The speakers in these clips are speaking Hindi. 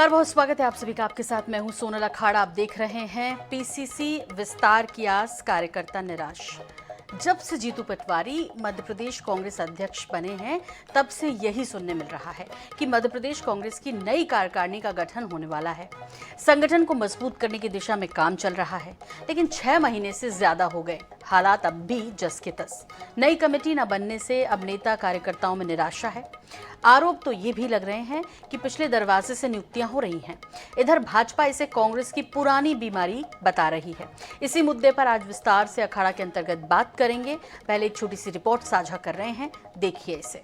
नमस्कार, बहुत स्वागत है आप सभी का। आपके साथ मैं हूं सोनल अखाड़ा। आप देख रहे हैं पीसीसी विस्तार की आस, कार्यकर्ता निराश। जब से जीतू पटवारी मध्य प्रदेश कांग्रेस अध्यक्ष बने हैं तब से यही सुनने मिल रहा है कि मध्य प्रदेश कांग्रेस की नई कार्यकारिणी का गठन होने वाला है। संगठन को मजबूत करने की दिशा में काम चल रहा है, लेकिन 6 महीने से ज्यादा हो गए, हालात अब भी जस के तस। नई कमेटी न बनने से अब नेता कार्यकर्ताओं में निराशा है। आरोप तो ये भी लग रहे हैं कि पिछले दरवाजे से नियुक्तियां हो रही हैं। इधर भाजपा इसे कांग्रेस की पुरानी बीमारी बता रही है। इसी मुद्दे पर आज विस्तार से अखाड़ा के अंतर्गत बात करेंगे। पहले एक छोटी सी रिपोर्ट साझा कर रहे हैं, देखिए इसे।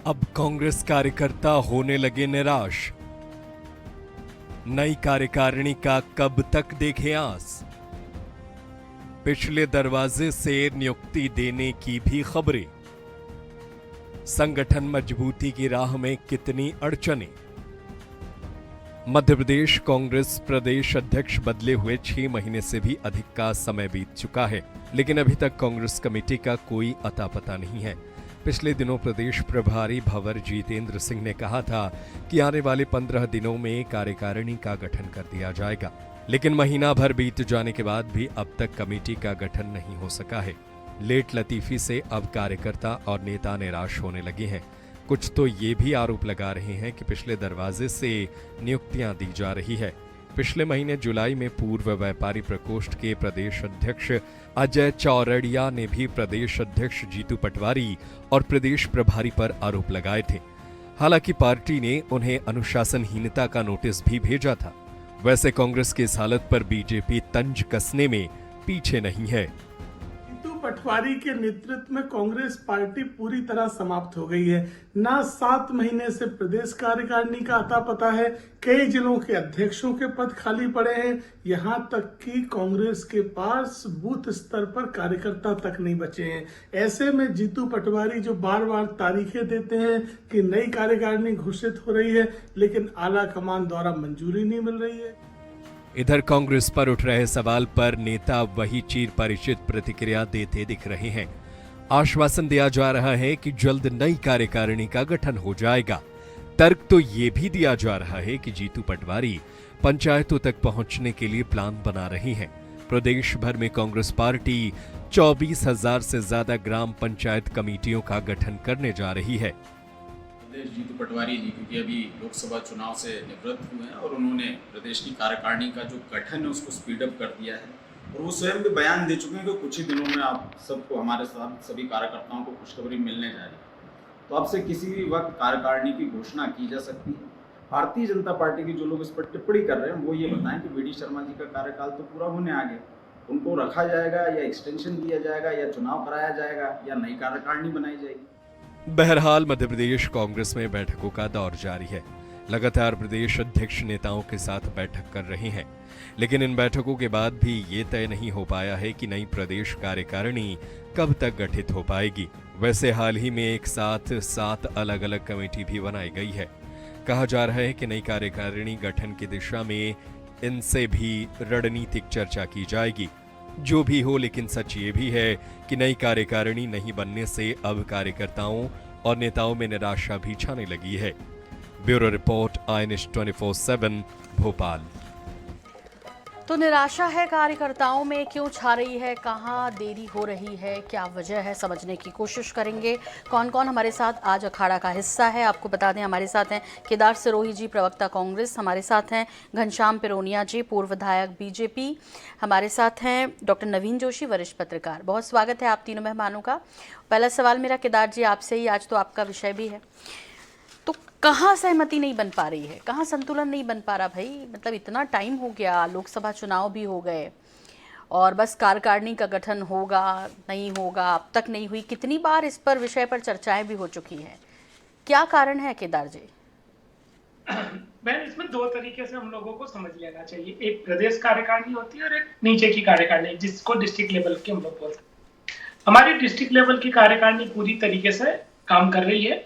अब कांग्रेस कार्यकर्ता होने लगे निराश। नई कार्यकारिणी का कब तक देखें आस। पिछले दरवाजे से नियुक्ति देने की भी खबरें। संगठन मजबूती की राह में कितनी अड़चनें। मध्य प्रदेश कांग्रेस प्रदेश अध्यक्ष बदले हुए 6 महीने से भी अधिक का समय बीत चुका है, लेकिन अभी तक कांग्रेस कमेटी का कोई अता पता नहीं है। पिछले दिनों प्रदेश प्रभारी भंवर जितेंद्र सिंह ने कहा था कि आने वाले 15 दिनों में कार्यकारिणी का गठन कर दिया जाएगा, लेकिन महीना भर बीत जाने के बाद भी अब तक कमेटी का गठन नहीं हो सका है। लेट लतीफी से अब कार्यकर्ता और नेता निराश होने लगे हैं। कुछ तो ये भी आरोप लगा रहे हैं कि पिछले दरवाजे से नियुक्तियां दी जा रही है। पिछले महीने जुलाई में पूर्व व्यापारी प्रकोष्ठ के प्रदेश अध्यक्ष अजय चौरड़िया ने भी प्रदेश अध्यक्ष जीतू पटवारी और प्रदेश प्रभारी पर आरोप लगाए थे। हालांकि पार्टी ने उन्हें अनुशासनहीनता का नोटिस भी भेजा था। वैसे कांग्रेस की इस हालत पर बीजेपी तंज कसने में पीछे नहीं है। पटवारी के नेतृत्व में कांग्रेस पार्टी पूरी तरह समाप्त हो गई है। ना 7 महीने से प्रदेश कार्यकारिणी का अता पता है, कई जिलों के अध्यक्षों के पद खाली पड़े हैं। यहां तक कि कांग्रेस के पास बूथ स्तर पर कार्यकर्ता तक नहीं बचे हैं। ऐसे में जीतू पटवारी जो बार बार तारीखें देते हैं कि नई कार्यकारिणी घोषित हो रही है, लेकिन आला कमान द्वारा मंजूरी नहीं मिल रही है। इधर कांग्रेस पर उठ रहे सवाल पर नेता वही चिर परिचित प्रतिक्रिया देते दिख रहे हैं। आश्वासन दिया जा रहा है कि जल्द नई कार्यकारिणी का गठन हो जाएगा। तर्क तो ये भी दिया जा रहा है कि जीतू पटवारी पंचायतों तक पहुंचने के लिए प्लान बना रही है। प्रदेश भर में कांग्रेस पार्टी 24,000 से ज्यादा ग्राम पंचायत कमेटियों का गठन करने जा रही है। जीतू पटवारी जी, क्योंकि अभी लोकसभा चुनाव से निवृत्त हुए हैं और उन्होंने प्रदेश की कार्यकारिणी का जो गठन है उसको स्पीडअप कर दिया है, और वो स्वयं भी बयान दे चुके हैं कि कुछ ही दिनों में आप सबको, हमारे साथ सभी कार्यकर्ताओं को खुशखबरी मिलने जा रही है। तो अब से किसी भी वक्त कार्यकारिणी की घोषणा की जा सकती है। भारतीय जनता पार्टी के जो लोग इस पर टिप्पणी कर रहे हैं वो ये बताएं कि वी.डी. शर्मा जी का कार्यकाल तो पूरा होने आ गया, उनको रखा जाएगा या एक्सटेंशन दिया जाएगा या चुनाव कराया जाएगा या नई कार्यकारिणी बनाई जाएगी। बहरहाल मध्य प्रदेश कांग्रेस में बैठकों का दौर जारी है। लगातार प्रदेश अध्यक्ष नेताओं के साथ बैठक कर रहे हैं, लेकिन इन बैठकों के बाद भी ये तय नहीं हो पाया है कि नई प्रदेश कार्यकारिणी कब तक गठित हो पाएगी। वैसे हाल ही में एक साथ 7 अलग अलग कमेटी भी बनाई गई है। कहा जा रहा है कि नई कार्यकारिणी गठन की दिशा में इनसे भी रणनीतिक चर्चा की जाएगी। जो भी हो, लेकिन सच ये भी है कि नई कार्यकारिणी नहीं बनने से अब कार्यकर्ताओं और नेताओं में निराशा भी छाने लगी है। Bureau report, INS 24/7 Bhopal. तो निराशा है कार्यकर्ताओं में, क्यों छा रही है, कहाँ देरी हो रही है, क्या वजह है, समझने की कोशिश करेंगे। कौन कौन हमारे साथ आज अखाड़ा का हिस्सा है आपको बता दें। हमारे साथ हैं केदार सिरोही जी, प्रवक्ता कांग्रेस। हमारे साथ हैं घनश्याम पिरोनिया जी, पूर्व विधायक बीजेपी। हमारे साथ हैं डॉक्टर नवीन जोशी, वरिष्ठ पत्रकार। बहुत स्वागत है आप तीनों मेहमानों का। पहला सवाल मेरा केदार जी आपसे ही, आज तो आपका विषय भी है। तो कहाँ सहमति नहीं बन पा रही है, कहाँ संतुलन नहीं बन पा रहा भाई? मतलब इतना टाइम हो गया, लोकसभा चुनाव भी हो गए और बस कार्यकारिणी का गठन होगा नहीं होगा अब तक नहीं हुई। कितनी बार इस पर विषय पर चर्चाएं भी हो चुकी हैं। क्या कारण है केदार जी? बहन, इसमें 2 तरीके से हम लोगों को समझ लेना चाहिए। एक प्रदेश कार्यकारिणी होती है और एक नीचे की कार्यकारिणी, जिसको डिस्ट्रिक्ट लेवल की हम लोग बोलते हैं। हमारी डिस्ट्रिक्ट लेवल की कार्यकारिणी पूरी तरीके से काम कर रही है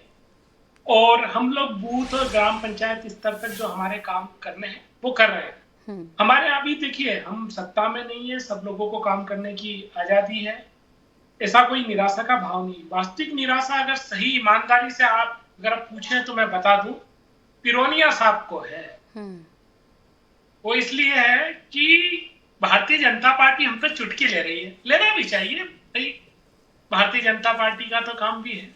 और हम लोग बूथ और ग्राम पंचायत स्तर तक जो हमारे काम करने हैं वो कर रहे हैं। हमारे यहाँ भी देखिए, हम सत्ता में नहीं है, सब लोगों को काम करने की आजादी है, ऐसा कोई निराशा का भाव नहीं। वास्तविक निराशा अगर सही ईमानदारी से अगर आप पूछें तो मैं बता दूं, पिरोनिया साहब को है। वो इसलिए है कि भारतीय जनता पार्टी हम पे चुटकी ले रही है, लेना भी चाहिए भाई, भारतीय जनता पार्टी का तो काम भी है।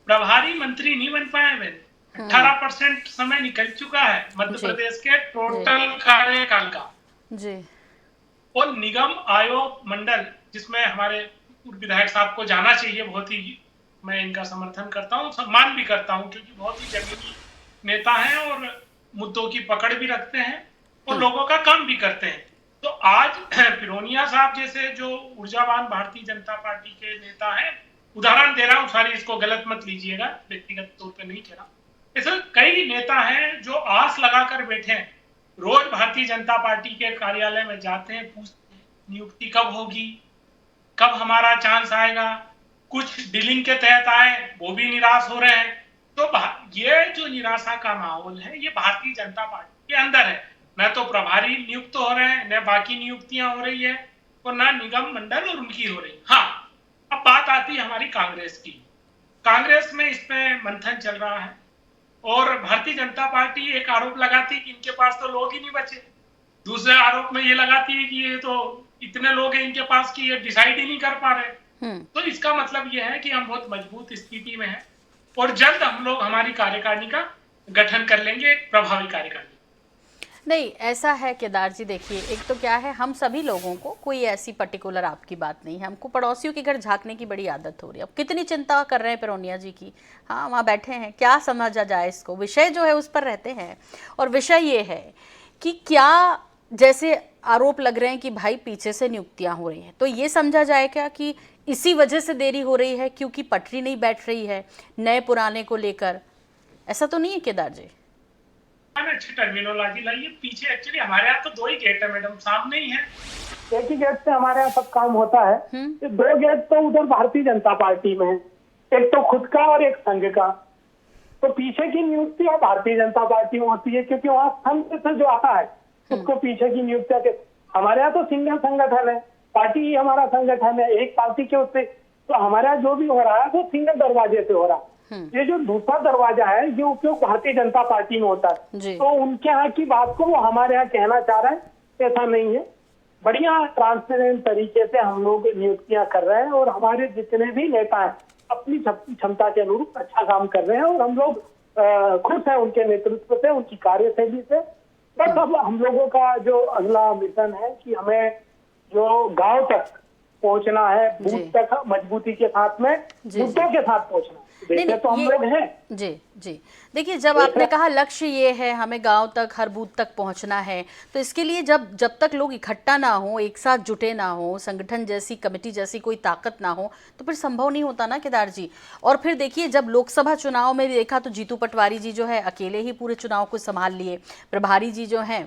प्रभारी मंत्री नहीं बन पाए वे, 18% समय निकल चुका है मध्य प्रदेश के टोटल कार्यकाल का जी। और निगम आयोग मंडल, जिसमें हमारे विधायक साहब को जाना चाहिए, बहुत ही मैं इनका समर्थन करता हूँ, सम्मान भी करता हूँ, क्योंकि बहुत ही जमीनी नेता हैं और मुद्दों की पकड़ भी रखते हैं और लोगों का काम भी करते हैं। तो आज पिरोनिया साहब जैसे जो ऊर्जावान भारतीय जनता पार्टी के नेता हैं, उदाहरण दे रहा हूँ, सारी इसको गलत मत लीजिएगा, व्यक्तिगत तौर पे नहीं कह रहा, ऐसे कई नेता हैं जो आस लगाकर बैठे हैं, रोज भारतीय जनता पार्टी के कार्यालय में जाते हैं, पूछते हैं नियुक्ति कब होगी, कब हमारा चांस आएगा, कुछ डीलिंग के तहत आए वो भी निराश हो रहे हैं। तो ये जो निराशा का माहौल है, ये भारतीय जनता पार्टी के अंदर है। न तो प्रभारी नियुक्त हो रहे हैं, न बाकी नियुक्तियां हो रही है, और न निगम मंडल और उनकी हो रही। हाँ, अब बात आती है हमारी कांग्रेस की। कांग्रेस में इस पे मंथन चल रहा है और भारतीय जनता पार्टी एक आरोप लगाती है कि इनके पास तो लोग ही नहीं बचे, दूसरे आरोप में ये लगाती है कि ये तो इतने लोग हैं इनके पास कि ये डिसाइड ही नहीं कर पा रहे। तो इसका मतलब ये है कि हम बहुत मजबूत स्थिति में हैं और जल्द हम लोग हमारी कार्यकारिणी का गठन कर लेंगे, एक प्रभावी कार्यकारिणी। नहीं, ऐसा है केदार जी, देखिए एक तो क्या है, हम सभी लोगों को कोई ऐसी पर्टिकुलर आपकी बात नहीं है, हमको पड़ोसियों के घर झांकने की बड़ी आदत हो रही है। अब कितनी चिंता कर रहे हैं पिरोनिया जी की, हाँ वहाँ बैठे हैं, क्या समझा जाए इसको, विषय जो है उस पर रहते हैं। और विषय ये है कि क्या जैसे आरोप लग रहे हैं कि भाई पीछे से नियुक्तियां हो रही हैं, तो ये समझा जाए क्या कि इसी वजह से देरी हो रही है, क्योंकि पटरी नहीं बैठ रही है नए पुराने को लेकर? ऐसा तो नहीं है केदार जी? अच्छी टर्मिनोलॉजी लाइए। पीछे एक्चुअली हमारे यहाँ तो 2 ही गेट है मैडम, सामने ही है, एक ही गेट से हमारे यहाँ सब काम होता है। 2 गेट तो उधर भारतीय जनता पार्टी में है, एक तो खुद का और एक संघ का। तो पीछे की नियुक्ति और भारतीय जनता पार्टी में होती है, क्योंकि वहाँ संघ से जो आता है उसको पीछे की नियुक्ति के। हमारे यहाँ तो सिंगल संगठन है, पार्टी ही हमारा संगठन है, एक पार्टी के उससे। तो हमारे यहाँ जो भी हो रहा है वो सिंगल दरवाजे से हो रहा है। ये जो दूसरा दरवाजा है ये उपयोग भारतीय जनता पार्टी में होता है। तो उनके यहाँ की बात को वो हमारे यहाँ कहना चाह रहे हैं, ऐसा नहीं है। बढ़िया ट्रांसपेरेंट तरीके से हम लोग नियुक्तियां कर रहे हैं और हमारे जितने भी नेता हैं अपनी क्षमता के अनुरूप अच्छा काम कर रहे हैं और हम लोग खुश हैं उनके नेतृत्व से, उनकी कार्यशैली से। बस अब हम लोगों का जो अगला मिशन है कि हमें जो गांव तक पहुंचना है, बूथ तक मजबूती के साथ में, मुद्दों के साथ पहुंचना। नहीं, तो हम लोग हैं। जी जी, देखिए जब आपने कहा लक्ष्य ये है हमें गांव तक, हर बूथ तक पहुंचना है, तो इसके लिए जब तक लोग इकट्ठा ना हो, एक साथ जुटे ना हो, संगठन जैसी, कमेटी जैसी कोई ताकत ना हो, तो फिर संभव नहीं होता ना केदार जी। और फिर देखिए जब लोकसभा चुनाव में भी देखा तो जीतू पटवारी जी जो है अकेले ही पूरे चुनाव को संभाल लिए, प्रभारी जी जो हैं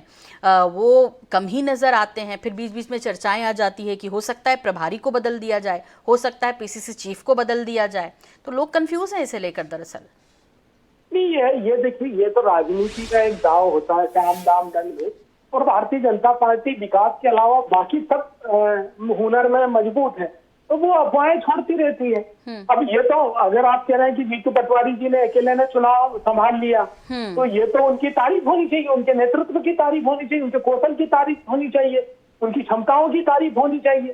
वो कम ही नजर आते हैं। फिर बीच बीच में चर्चाएं आ जाती है कि हो सकता है प्रभारी को बदल दिया जाए, हो सकता है पीसीसी चीफ को बदल दिया जाए, तो लोग कंफ्यूज हैं इसे लेकर। दरअसल नहीं है, ये देखिए ये तो राजनीति का एक दाव होता है, साम दाम दंड में। और भारतीय जनता पार्टी विकास के अलावा बाकी सब हुनर में मजबूत है, तो वो अफवाहें छोड़ती रहती है। अब ये तो अगर आप कह रहे हैं कि जीतू पटवारी जी ने अकेले ने चुनाव संभाल लिया, तो ये तो उनकी तारीफ होनी चाहिए, उनके नेतृत्व की तारीफ होनी चाहिए, उनके कौशल की तारीफ होनी चाहिए, उनकी क्षमताओं की तारीफ होनी चाहिए।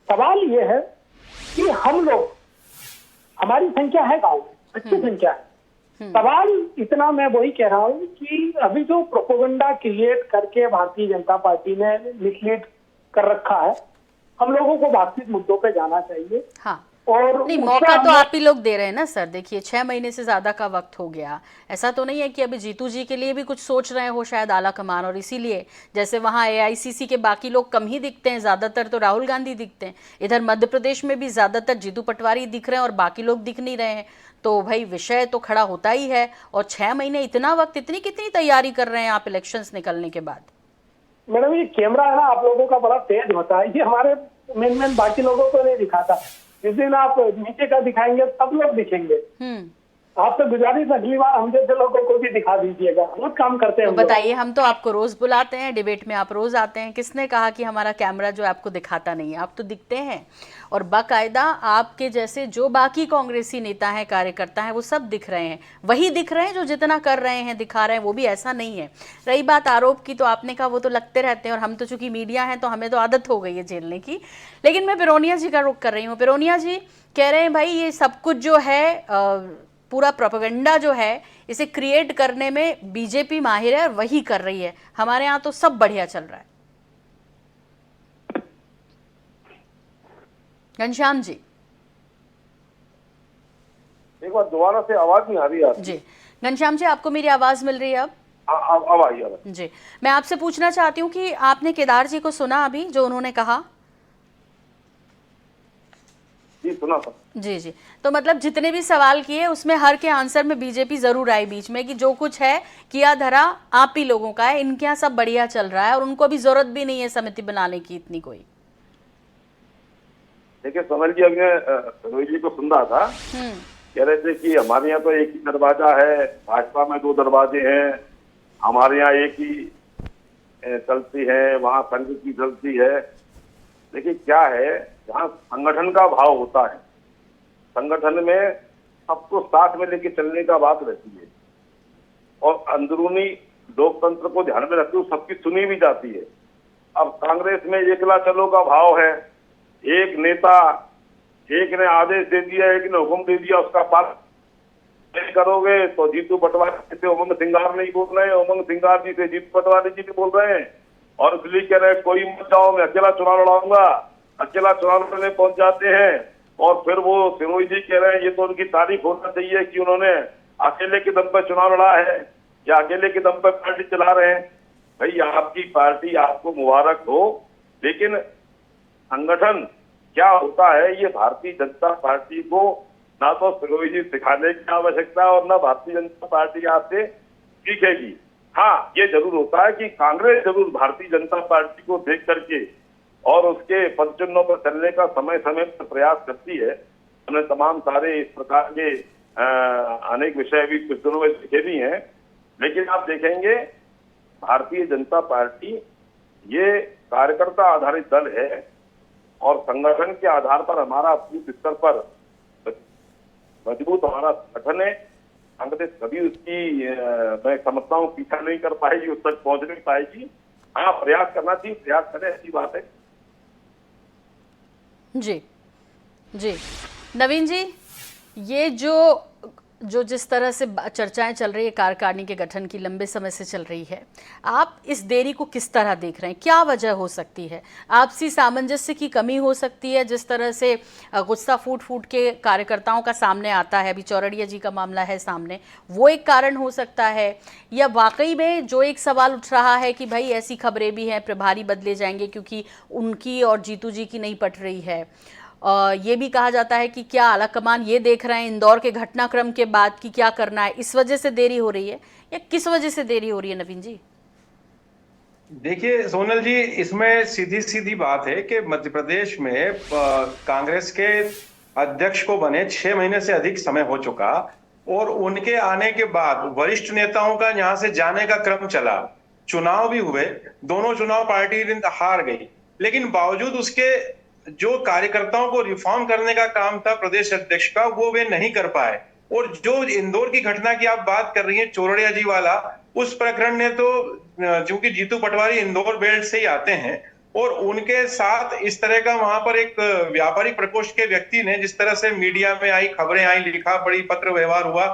सवाल ये है कि हम लोग, हमारी संख्या है गाँव में, अच्छी संख्या है। सवाल इतना मैं वही कह रहा हूँ कि अभी जो प्रोपेगेंडा क्रिएट करके भारतीय जनता पार्टी ने मिसलीड कर रखा है, हम लोगों को वास्तविक मुद्दों पे जाना चाहिए। हाँ, और नहीं मौका तो आप ही लोग दे रहे हैं ना सर। देखिए 6 महीने से ज्यादा का वक्त हो गया, ऐसा तो नहीं है कि अभी जीतू जी के लिए भी कुछ सोच रहे हो शायद आला कमान, और इसीलिए जैसे वहाँ AICC के बाकी लोग कम ही दिखते हैं, ज्यादातर तो राहुल गांधी दिखते हैं, इधर मध्य प्रदेश में भी ज्यादातर जीतू पटवारी दिख रहे हैं और बाकी लोग दिख नहीं रहे हैं, तो भाई विषय तो खड़ा होता ही है। और 6 महीने इतना वक्त, इतनी कितनी तैयारी कर रहे हैं आप इलेक्शंस निकलने के बाद? मैडम ये कैमरा है ना आप लोगों का बड़ा तेज होता है, ये हमारे मेन बाकी लोगों को नहीं दिखाता। जिस दिन आप नीचे का दिखाएंगे सब लोग दिखेंगे। आपसे गुजारिश अगली बार हम जैसे लोगों को भी दिखा दीजिएगा, बहुत काम करते हैं तो हम लोग। बताइए, हम तो आपको रोज बुलाते हैं डिबेट में, आप रोज आते हैं। किसने कहा कि हमारा कैमरा जो है आपको दिखाता नहीं है? आप तो दिखते हैं, और बाकायदा आपके जैसे जो बाकी कांग्रेसी नेता हैं, कार्यकर्ता हैं, वो सब दिख रहे हैं। वही दिख रहे हैं जो जितना कर रहे हैं, दिखा रहे हैं, वो भी ऐसा नहीं है। रही बात आरोप की, तो आपने कहा वो तो लगते रहते हैं, और हम तो चूंकि मीडिया हैं तो हमें तो आदत हो गई है झेलने की। लेकिन मैं पिरोनिया जी का रुख कर रही हूँ। पिरोनिया जी कह रहे हैं भाई ये सब कुछ जो है पूरा प्रोपेगेंडा जो है, इसे क्रिएट करने में बीजेपी माहिर है और वही कर रही है। हमारे यहाँ तो सब बढ़िया चल रहा है। घनश्याम जी, एक बार दोबारा से आवाज नहीं आ रही है जी घनश्याम जी, आपको मेरी आवाज मिल रही है अब? अब आई है। जी, मैं आपसे पूछना चाहती हूँ कि आपने केदार जी को सुना अभी जो उन्होंने कहा? जी सुना था। जी जी, तो मतलब जितने भी सवाल किए उसमें हर के आंसर में बीजेपी जरूर आई बीच में, कि जो कुछ है किया धरा आप ही लोगों का है, इनके यहाँ सब बढ़िया चल रहा है और उनको अभी जरूरत भी नहीं है समिति बनाने की इतनी कोई। देखिए सोनल जी, अभी मैं रोहित जी को सुन रहा था, कह रहे थे कि हमारे यहाँ तो एक ही दरवाजा है, भाजपा में 2 दरवाजे हैं, हमारे यहाँ एक ही चलती है, वहाँ संघ की चलती है। देखिए क्या है, जहाँ संगठन का भाव होता है, संगठन में सबको साथ में लेके चलने का बात रहती है, और अंदरूनी लोकतंत्र को ध्यान में रखते हुए सबकी सुनी भी जाती है। अब कांग्रेस में एकला चलो का भाव है, एक नेता, एक ने आदेश दे दिया, एक ने हुक्म दे दिया, उसका पालन नहीं करोगे तो जीतू पटवारी से उमंग सिंगार नहीं बोल रहे हैं, उमंग सिंगार जी से जीतू पटवारी जी नहीं बोल रहे हैं, और इसलिए कह रहे हैं कोई मत जाओ, मैं अकेला चुनाव लड़ाऊंगा। अकेला चुनाव लड़ने पहुंच जाते हैं, और फिर वो सिरोही जी कह रहे हैं, ये तो उनकी तारीफ होना चाहिए कि उन्होंने अकेले के दम पर चुनाव लड़ा है या अकेले के दम पर पार्टी चला रहे हैं। भाई आपकी पार्टी, आपको मुबारक हो, लेकिन संगठन क्या होता है ये भारतीय जनता पार्टी को ना तो सिरोही जी सिखाने की आवश्यकता है और ना भारतीय जनता पार्टी आपसे सीखेगी। हाँ, ये जरूर होता है कि कांग्रेस जरूर भारतीय जनता पार्टी को देख करके और उसके पदचिन्हों पर चलने का समय समय पर प्रयास करती है। हमने तमाम सारे इस प्रकार के अनेक विषय भी कुछ दिनों में लिखे भी हैं, लेकिन आप देखेंगे भारतीय जनता पार्टी ये कार्यकर्ता आधारित दल है, और संगठन के आधार पर हमारा बूथ स्तर पर मजबूत हमारा संगठन है। कांग्रेस कभी उसकी मैं समझता हूँ पीछा नहीं कर पाएगी, उस तक पहुंच नहीं पाएगी। हाँ, प्रयास करना चाहिए, प्रयास करें, अच्छी बात है। जी जी, नवीन जी, ये जो जिस तरह से चर्चाएं चल रही है कार्यकारिणी के गठन की, लंबे समय से चल रही है, आप इस देरी को किस तरह देख रहे हैं? क्या वजह हो सकती है? आपसी सामंजस्य की कमी हो सकती है, जिस तरह से गुस्सा फूट फूट के कार्यकर्ताओं का सामने आता है, अभी चौरड़िया जी का मामला है सामने, वो एक कारण हो सकता है, या वाकई में जो एक सवाल उठ रहा है कि भाई ऐसी खबरें भी हैं प्रभारी बदले जाएंगे क्योंकि उनकी और जीतू जी की नहीं पट रही है। ये भी कहा जाता है कि क्या आलाकमान ये देख रहे हैं इंदौर के घटनाक्रम के बाद कि क्या करना है, इस वजह से देरी हो रही है, या किस वजह से देरी हो रही है? नवीन जी, देखिए सोनल जी, इसमें सीधी सीधी बात है कि मध्य प्रदेश में कांग्रेस के अध्यक्ष को बने 6 महीने से अधिक समय हो चुका, और उनके आने के बाद वरिष्ठ नेताओं का यहाँ से जाने का क्रम चला, चुनाव भी हुए, दोनों चुनाव पार्टी हार गई, लेकिन बावजूद उसके जो कार्यकर्ताओं को रिफॉर्म करने का काम था प्रदेश अध्यक्ष का, वो वे नहीं कर पाए। और जो इंदौर की घटना की आप बात कर रही हैं, चौरड़िया जी वाला, उस प्रकरण ने तो, चूंकि जीतू पटवारी इंदौर बेल्ट से ही आते हैं, और उनके साथ इस तरह का वहां पर एक व्यापारिक प्रकोष्ठ के व्यक्ति ने जिस तरह से मीडिया में आई, खबरें आई, लिखा पढ़ी, पत्र व्यवहार हुआ,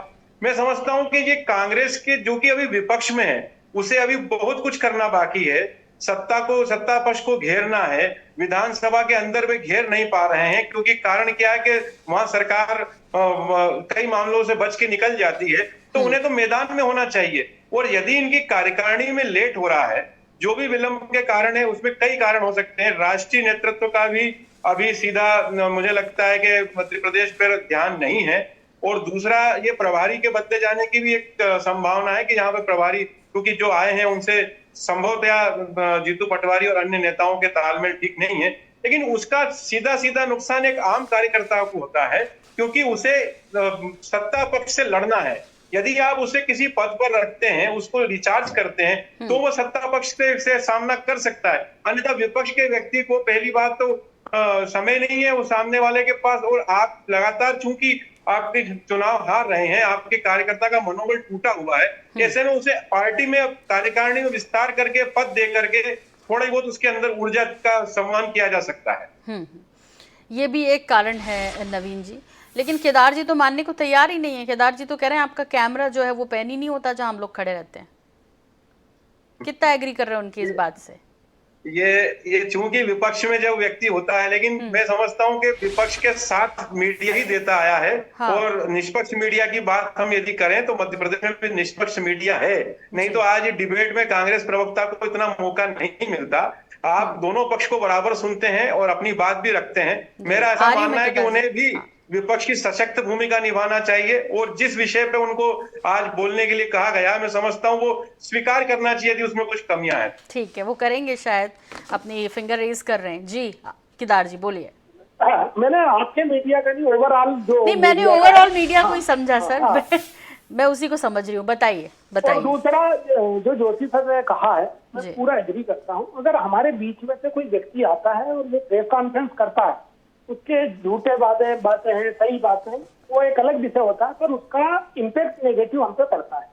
मैं समझता हूं कि ये कांग्रेस के, जो कि अभी विपक्ष में है, उसे अभी बहुत कुछ करना बाकी है। सत्ता पक्ष को घेरना है, विधानसभा के अंदर वे घेर नहीं पा रहे हैं, क्योंकि कारण क्या है कि वहां सरकार कई मामलों से बच के निकल जाती है, तो उन्हें तो मैदान में होना चाहिए। और यदि इनकी कार्यकारिणी में लेट हो रहा है, जो भी विलंब के कारण है, उसमें कई कारण हो सकते हैं। राष्ट्रीय नेतृत्व का भी अभी सीधा मुझे लगता है कि मध्य प्रदेश पर ध्यान नहीं है, और दूसरा ये प्रभारी के बदले जाने की भी एक संभावना है कि यहाँ पे प्रभारी, क्योंकि जो आए हैं उनसे संभवतया जीतू पटवारी और अन्य नेताओं के तालमेल ठीक नहीं है, लेकिन उसका सीधा सीधा नुकसान एक आम कार्यकर्ता को होता है, क्योंकि उसे सत्ता पक्ष से लड़ना है। यदि आप उसे किसी पद पर रखते हैं, उसको रिचार्ज करते हैं, तो वो सत्ता पक्ष से सामना कर सकता है। अन्यथा विपक्ष के व्यक्ति को पहली बात तो समय नहीं है वो सामने वाले के पास, और आप लगातार चूंकि आपके चुनाव हार रहे हैं, आपके कार्यकर्ता का मनोबल टूटा हुआ है, ऐसे में उसे पार्टी में कार्यकारिणी में विस्तार करके पद दे करके थोड़ी बहुत उसके अंदर ऊर्जा का सम्मान किया जा सकता है। ये भी एक कारण है नवीन जी, लेकिन केदार जी तो मानने को तैयार ही नहीं है। केदार जी तो कह रहे हैं आपका कैमरा जो है वो पैन ही नहीं होता जहां हम लोग खड़े रहते हैं। कितना एग्री कर रहे हैं उनकी इस बात से? ये चूंकि विपक्ष में जब व्यक्ति होता है, लेकिन मैं समझता हूं कि विपक्ष के साथ मीडिया ही देता आया है। हाँ। और निष्पक्ष मीडिया की बात हम यदि करें तो मध्य प्रदेश में भी निष्पक्ष मीडिया है, नहीं तो आज डिबेट में कांग्रेस प्रवक्ता को इतना मौका नहीं मिलता। आप दोनों पक्ष को बराबर सुनते हैं और अपनी बात भी रखते हैं। मेरा ऐसा मानना है कि उन्हें भी विपक्ष की सशक्त भूमिका निभाना चाहिए, और जिस विषय पे उनको आज बोलने के लिए कहा गया, मैं समझता हूँ वो स्वीकार करना चाहिए कि उसमें कुछ कमियां हैं। ठीक है, वो करेंगे, शायद अपनी फिंगर रेज कर रहे हैं। जी केदार जी बोलिए। मैंने आपके मीडिया का नहीं, ओवरऑल जो नहीं, मैंने ओवरऑल मीडिया को ही समझा सर। मैं उसी को समझ रही हूँ। बताइए बताइए। और दूसरा जो ज्योति सर ने कहा है, मैं पूरा एग्री करता हूँ। अगर हमारे बीच में से कोई व्यक्ति आता है और वो प्रेस कॉन्फ्रेंस करता है, उसके झूठे बातें हैं, सही बातें हैं, वो एक अलग विषय होता है, पर उसका इम्पैक्ट नेगेटिव हम पे पड़ता है।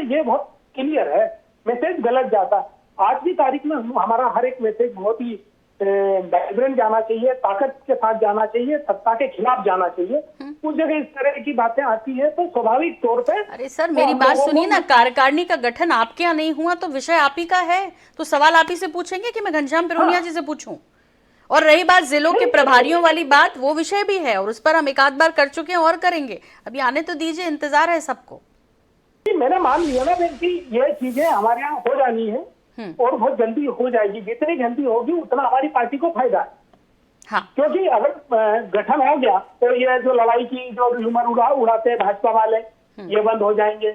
ये बहुत क्लियर है, मैसेज गलत जाता है। आज की तारीख में हमारा हर एक मैसेज बहुत ही वाइब्रेंट जाना चाहिए, ताकत के साथ जाना चाहिए, सत्ता के खिलाफ जाना चाहिए। उस जगह इस तरह की बातें आती है तो स्वाभाविक तौर पे। अरे सर मेरी बात सुनिए ना, कार्यकारिणी का गठन आपके यहाँ नहीं हुआ तो विषय आप ही का है, तो सवाल आप ही से पूछेंगे कि मैं घनश्याम पिरोनिया जी से पूछूं? और रही बात जिलों के प्रभारियों वाली बात, वो विषय भी है और उस पर हम एक आध बार कर चुके हैं और करेंगे। अभी आने तो दीजिए, इंतजार है सबको। मैंने मान लिया ना कि ये चीजें हमारे यहाँ हो जानी है और बहुत जल्दी हो जाएगी। जितनी जल्दी होगी उतना हमारी पार्टी को फायदा है। हाँ। क्योंकि अगर गठन हो गया तो ये जो लड़ाई की जो ह्यूमर उड़ाते हैं भाजपा वाले, ये बंद हो जाएंगे।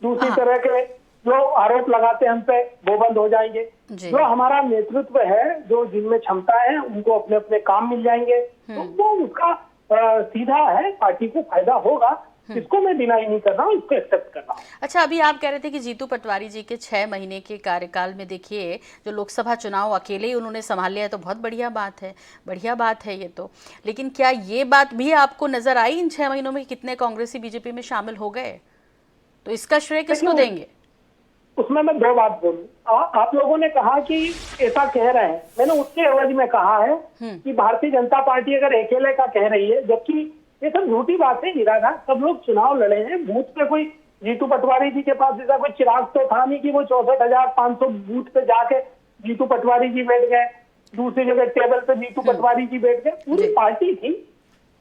दूसरी तरह के जो आरोप लगाते हैं हम पे, वो बंद हो जाएंगे। जो हमारा नेतृत्व है, जो जिनमें क्षमता है, उनको अपने अपने काम मिल जाएंगे, तो वो उसका सीधा है, पार्टी को फायदा होगा। इसको मैं डिनाई नहीं कर रहा हूँ, इसको एक्सेप्ट कर रहा हूँ। अच्छा, अभी आप कह रहे थे कि जीतू पटवारी जी के 6 महीने के कार्यकाल में देखिए जो लोकसभा चुनाव अकेले ही उन्होंने संभाल लिया है, तो बहुत बढ़िया बात है, बढ़िया बात है ये तो। लेकिन क्या ये बात भी आपको नजर आई इन 6 महीनों में कितने कांग्रेसी बीजेपी में शामिल हो गए? तो इसका श्रेय किसको देंगे? उसमें मैं 2 बात बोलूं। आप लोगों ने कहा कि ऐसा कह रहे हैं, मैंने उसके एवज में कहा है कि भारतीय जनता पार्टी अगर अकेले का कह रही है, जबकि ये सब झूठी बात है, निराधार। सब लोग चुनाव लड़े हैं, बूथ पे कोई जीतू पटवारी जी के पास ऐसा कोई चिराग तो था नहीं कि वो 64,500 बूथ पे जाके जीतू पटवारी जी बैठ गए, दूसरी जगह टेबल पे जीतू पटवारी जी बैठ गए। पूरी पार्टी थी,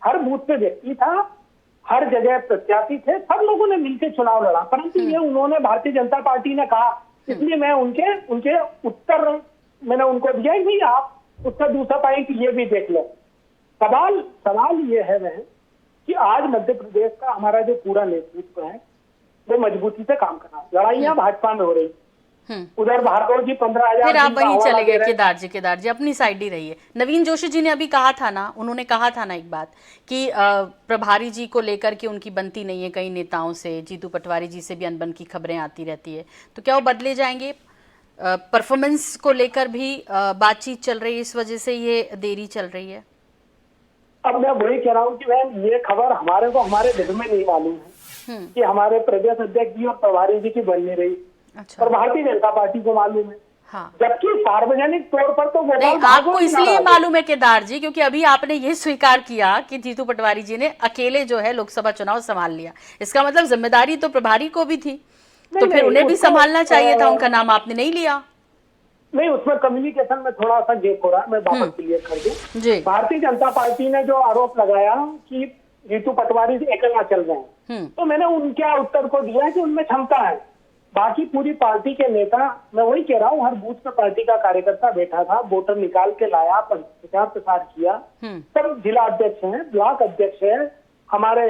हर बूथ पे व्यक्ति था, हर जगह प्रत्याशी थे, सब लोगों ने मिलकर चुनाव लड़ा। परंतु ये उन्होंने भारतीय जनता पार्टी ने कहा, इसलिए मैं उनके उत्तर मैंने उनको दिया ही नहीं। आप उसका दूसरा पॉइंट ये भी देख लो। सवाल ये है वह कि आज मध्य प्रदेश का हमारा जो पूरा नेतृत्व है वो मजबूती से काम कर रहा है। लड़ाइयां भाजपा में हो रही, उधर भार्गव जी 15,000, फिर आप वहीं चले गए। केदार जी अपनी साइड ही रहिए। नवीन जोशी जी ने अभी कहा था ना, उन्होंने कहा था ना एक बात कि प्रभारी जी को लेकर के उनकी बनती नहीं है कई नेताओं से, जीतू पटवारी जी से भी अनबन की खबरें आती रहती है, तो क्या वो बदले जाएंगे? परफॉर्मेंस को लेकर भी बातचीत चल रही है, इस वजह से ये देरी चल रही है। अब मैं वही कह रहा हूँ कि मैम ये खबर हमारे दिल में नहीं मालूम है कि हमारे प्रदेश अध्यक्ष जी और प्रभारी जी की बन नहीं रही। अच्छा। और भारतीय जनता पार्टी को मालूम है। हाँ। जबकि सार्वजनिक तौर पर तो नहीं, आपको इसलिए मालूम है केदार जी क्योंकि अभी आपने ये स्वीकार किया कि जीतू पटवारी जी ने अकेले जो है लोकसभा चुनाव संभाल लिया। इसका मतलब जिम्मेदारी तो प्रभारी को भी थी, तो फिर उन्हें भी संभालना चाहिए था, उनका नाम आपने नहीं लिया। नहीं, उसमें कम्युनिकेशन में थोड़ा सा गैप हो रहा है, मैं वापस क्लियर कर दूं। भारतीय जनता पार्टी ने जो आरोप लगाया कि जीतू पटवारी जी अकेला चल रहे हैं, तो मैंने उनके उत्तर को दिया कि उनमें क्षमता है। बाकी पूरी पार्टी के नेता, मैं वही कह रहा हूँ, हर बूथ पे पार्टी का कार्यकर्ता बैठा था, वोटर निकाल के लाया, प्रचार प्रसार किया। सब जिला अध्यक्ष हैं, ब्लॉक अध्यक्ष है, हमारे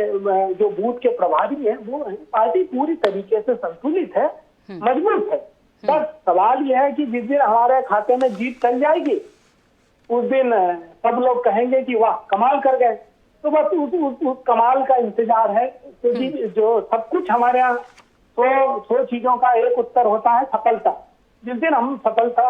जो बूथ के प्रभारी हैं वो है। पार्टी पूरी तरीके से संतुलित है, मजबूत है। बस सवाल यह है कि जिस दिन हमारे खाते में जीत चल जाएगी उस दिन सब लोग कहेंगे कि वाह कमाल कर गए। तो बस उस कमाल का इंतजार है, क्योंकि जो सब कुछ हमारे यहाँ 100 चीजों का एक उत्तर होता है सफलता। जिस दिन हम सफलता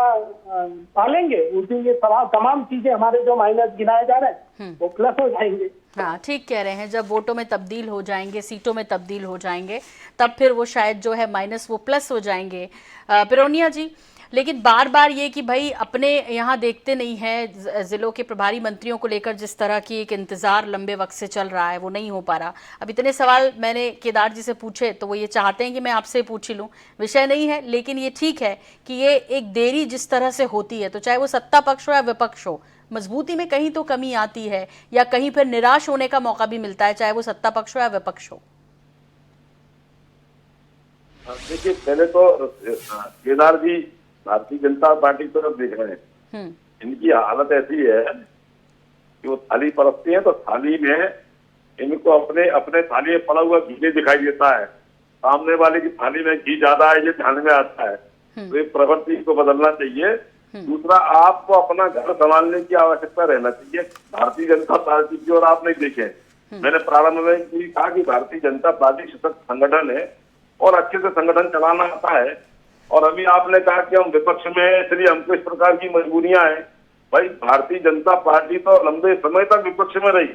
पालेंगे उस दिन ये तमाम चीजें हमारे जो माइनस गिनाए जा रहे हैं वो प्लस हो जाएंगे। हाँ, ठीक कह रहे हैं। जब वोटों में तब्दील हो जाएंगे, सीटों में तब्दील हो जाएंगे, तब फिर वो शायद जो है माइनस वो प्लस हो जाएंगे। पिरोनिया जी, लेकिन बार बार ये कि भाई अपने यहाँ देखते नहीं है, ज़िलों के प्रभारी मंत्रियों को लेकर जिस तरह की एक इंतज़ार लंबे वक्त से चल रहा है वो नहीं हो पा रहा। अब इतने सवाल मैंने केदार जी से पूछे तो वो ये चाहते हैं कि मैं आपसे पूछ ही लूँ, विषय नहीं है, लेकिन ये ठीक है कि ये एक देरी जिस तरह से होती है, तो चाहे वो सत्ता पक्ष हो या विपक्ष हो, मजबूती में कहीं तो कमी आती है या कहीं फिर निराश होने का मौका भी मिलता है, चाहे वो सत्ता पक्ष हो या विपक्ष हो। देखिए, पहले तो केदार जी भारतीय जनता पार्टी की तरफ देख रहे हैं। इनकी हालत ऐसी है कि वो थाली परसती है तो थाली में इनको अपने अपने थाली में पड़ा हुआ घी दिखाई देता है, सामने वाले की थाली में घी ज्यादा है ये ध्यान में आता है। तो ये प्रवृत्ति को बदलना चाहिए। दूसरा, आपको अपना घर संभालने की आवश्यकता रहना चाहिए। भारतीय जनता पार्टी की और आप नहीं देखें, मैंने प्रारंभ में भी कहा कि भारतीय जनता पार्टी सशक्त संगठन है और अच्छे से संगठन चलाना आता है। और अभी आपने कहा कि हम विपक्ष में हैं इसलिए हमको इस प्रकार की मजबूरियां हैं। भाई, भारतीय जनता पार्टी तो लंबे समय तक विपक्ष में रही,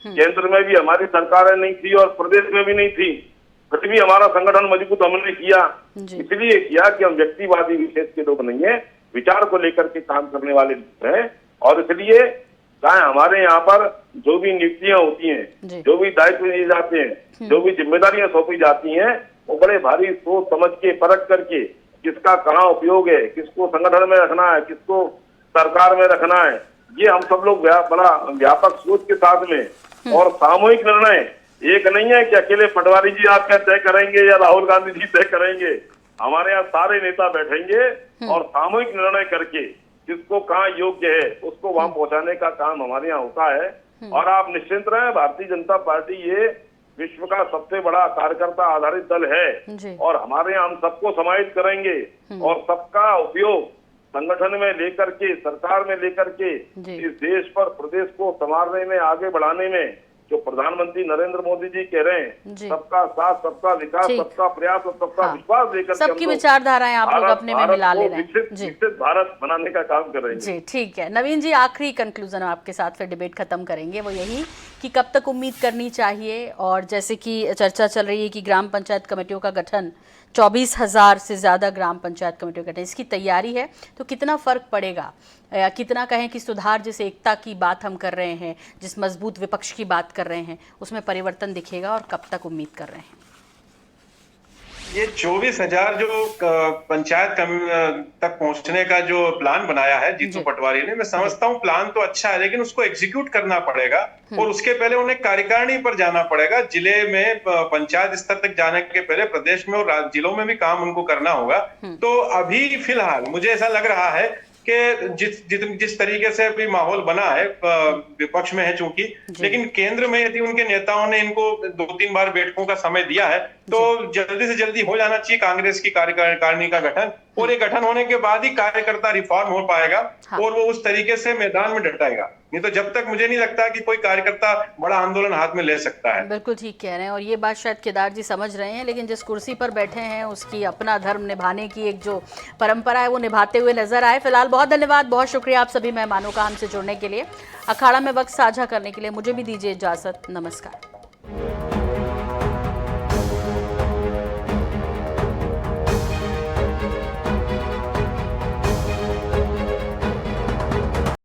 केंद्र में भी हमारी सरकारें नहीं थी और प्रदेश में भी नहीं थी, फिर भी हमारा संगठन मजबूत हमने किया। इसलिए किया कि हम व्यक्तिवादी विशेष के लोग नहीं है, विचार को लेकर के काम करने वाले हैं। और इसलिए चाहे हमारे यहाँ पर जो भी नियुक्तियां होती हैं, जो भी दायित्व दिए जाते हैं, जो भी जिम्मेदारियां सौंपी जाती हैं, वो बड़े भारी सोच समझ के परख करके किसका कहाँ उपयोग है, किसको संगठन में रखना है, किसको सरकार में रखना है, ये हम सब लोग बड़ा व्यापक सोच के साथ में और सामूहिक निर्णय, एक नहीं है कि अकेले पटवारी जी आप क्या तय करेंगे या राहुल गांधी जी तय करेंगे। हमारे यहाँ सारे नेता बैठेंगे और सामूहिक निर्णय करके किसको कहाँ योग्य है उसको वहां पहुंचाने का काम हमारे यहाँ होता है। और आप निश्चिंत रहें, भारतीय जनता पार्टी ये विश्व का सबसे बड़ा कार्यकर्ता आधारित दल है और हमारे यहाँ हम सबको समाहित करेंगे और सबका उपयोग संगठन में लेकर के, सरकार में लेकर के इस देश पर प्रदेश को संवारने में, आगे बढ़ाने में जो प्रधानमंत्री नरेंद्र मोदी जी कह रहे हैं, सबका साथ, सबका विकास, सबका प्रयास और सबका विश्वास लेकर सबकी विचारधाराएं आप लोग अपने में मिला ले रहे हैं, विकसित भारत बनाने का काम कर रहे हैं। जी, ठीक है। नवीन जी, आखिरी कंक्लूजन आपके साथ फिर डिबेट खत्म करेंगे, वो यही कि कब तक उम्मीद करनी चाहिए। और जैसे कि चर्चा चल रही है कि ग्राम पंचायत कमेटियों का गठन, 24,000 से ज़्यादा ग्राम पंचायत कमेटियों का गठन, इसकी तैयारी है, तो कितना फ़र्क पड़ेगा, कितना कहें कि सुधार, जिस एकता की बात हम कर रहे हैं, जिस मजबूत विपक्ष की बात कर रहे हैं, उसमें परिवर्तन दिखेगा और कब तक उम्मीद कर रहे हैं? ये 24,000 जो पंचायत तक पहुंचने का जो प्लान बनाया है जीतू पटवारी ने, मैं समझता हूँ प्लान तो अच्छा है, लेकिन उसको एग्जीक्यूट करना पड़ेगा और उसके पहले उन्हें कार्यकारिणी पर जाना पड़ेगा। जिले में पंचायत स्तर तक जाने के पहले प्रदेश में और जिलों में भी काम उनको करना होगा। तो अभी फिलहाल मुझे ऐसा लग रहा है कि जिस तरीके से अभी माहौल बना है, विपक्ष में है चूंकि, लेकिन केंद्र में यदि उनके नेताओं ने इनको 2-3 बार बैठकों का समय दिया है तो जल्दी से जल्दी हो जाना चाहिए कांग्रेस की कार्यकारिणी का गठन। और ये गठन होने के बाद ही कार्यकर्ता रिफॉर्म हो पाएगा और वो उस तरीके से मैदान में डटाएगा। नहीं तो जब तक मुझे नहीं लगता कि कोई कार्यकर्ता बड़ा आंदोलन हाथ में ले सकता है। बिल्कुल ठीक कह रहे हैं और ये बात शायद केदार जी समझ रहे हैं, लेकिन जिस कुर्सी पर बैठे हैं उसकी अपना धर्म निभाने की एक जो परंपरा है वो निभाते हुए नजर आए। फिलहाल बहुत धन्यवाद, बहुत शुक्रिया आप सभी मेहमानों का हमसे जुड़ने के लिए, अखाड़ा में वक्त साझा करने के लिए। मुझे भी दीजिए इजाजत, नमस्कार।